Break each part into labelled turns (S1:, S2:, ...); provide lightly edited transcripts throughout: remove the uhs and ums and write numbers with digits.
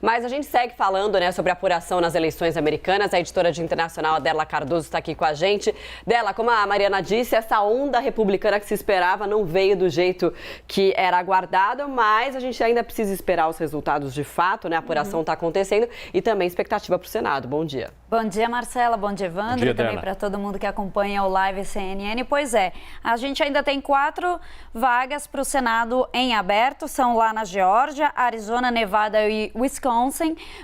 S1: Mas a gente segue falando, sobre a apuração nas eleições americanas. A editora de internacional Adela Cardoso está aqui com a gente. Dela, como a Mariana disse, essa onda republicana que se esperava não veio do jeito que era aguardado, mas a gente ainda precisa esperar os resultados de fato, A apuração está acontecendo e também expectativa para o Senado. Bom dia.
S2: Bom dia, Marcela. Bom dia, Evandro.
S3: Bom dia,
S2: e também para todo mundo que acompanha o Live CNN. Pois é, a gente ainda tem 4 vagas para o Senado em aberto. São lá na Geórgia, Arizona, Nevada e Wisconsin.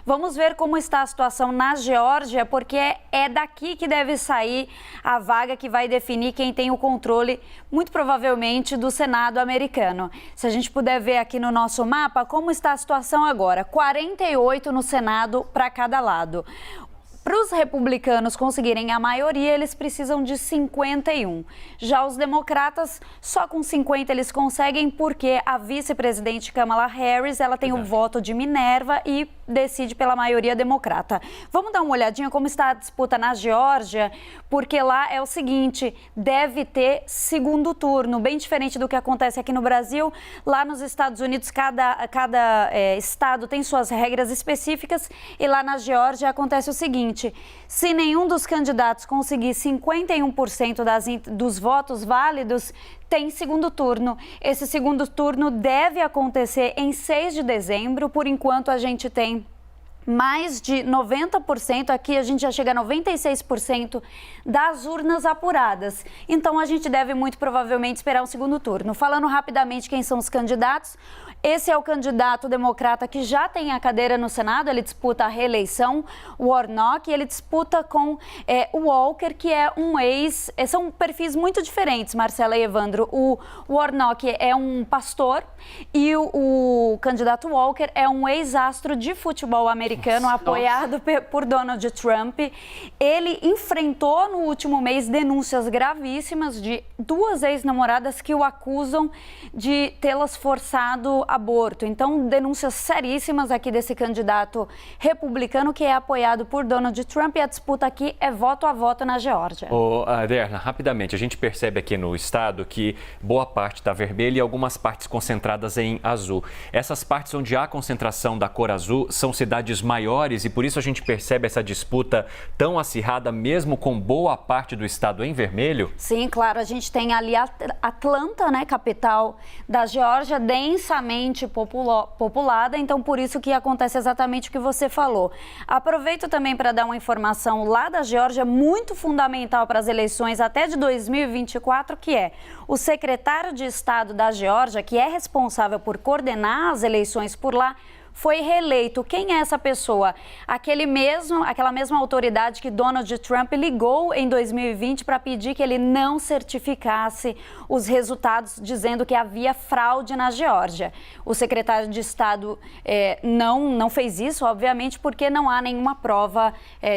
S2: Vamos ver como está a situação na Geórgia, porque é daqui que deve sair a vaga que vai definir quem tem o controle, muito provavelmente, do Senado americano. Se a gente puder ver aqui no nosso mapa, como está a situação agora? 48 no Senado para cada lado. Para os republicanos conseguirem a maioria, eles precisam de 51. Já os democratas, só com 50 eles conseguem, porque a vice-presidente Kamala Harris, ela tem o voto de Minerva e decide pela maioria democrata. Vamos dar uma olhadinha como está a disputa na Geórgia, porque lá é o seguinte, deve ter segundo turno, bem diferente do que acontece aqui no Brasil. Lá nos Estados Unidos, cada estado tem suas regras específicas, e lá na Geórgia acontece o seguinte: se nenhum dos candidatos conseguir 51% dos votos válidos, tem segundo turno. Esse segundo turno deve acontecer em 6 de dezembro. Por enquanto, a gente tem mais de 90%, aqui a gente já chega a 96% das urnas apuradas. Então, a gente deve muito provavelmente esperar um segundo turno. Falando rapidamente quem são os candidatos, esse é o candidato democrata que já tem a cadeira no Senado, ele disputa a reeleição, o Warnock, e ele disputa com o Walker, que é um são perfis muito diferentes, Marcela e Evandro. O Warnock é um pastor e o candidato Walker é um ex-astro de futebol americano, apoiado por Donald Trump. Ele enfrentou no último mês denúncias gravíssimas de 2 ex-namoradas que o acusam de tê-las forçado aborto. Então, denúncias seríssimas aqui desse candidato republicano que é apoiado por Donald Trump, e a disputa aqui é voto a voto na Geórgia.
S3: Adela, rapidamente, a gente percebe aqui no estado que boa parte está vermelha e algumas partes concentradas em azul. Essas partes onde há concentração da cor azul são cidades maiores e por isso a gente percebe essa disputa tão acirrada mesmo com boa parte do estado em vermelho?
S2: Sim, claro, a gente tem ali Atlanta, capital da Geórgia, densamente populada, então por isso que acontece exatamente o que você falou. Aproveito também para dar uma informação lá da Geórgia, muito fundamental para as eleições até de 2024, que é o secretário de Estado da Geórgia, que é responsável por coordenar as eleições por lá, foi reeleito. Quem é essa pessoa? Aquela mesma autoridade que Donald Trump ligou em 2020 para pedir que ele não certificasse os resultados, dizendo que havia fraude na Geórgia. O secretário de Estado não fez isso, obviamente, porque não há nenhuma prova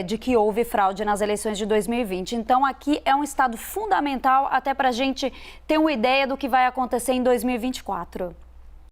S2: de que houve fraude nas eleições de 2020. Então, aqui é um estado fundamental até para a gente ter uma ideia do que vai acontecer em 2024.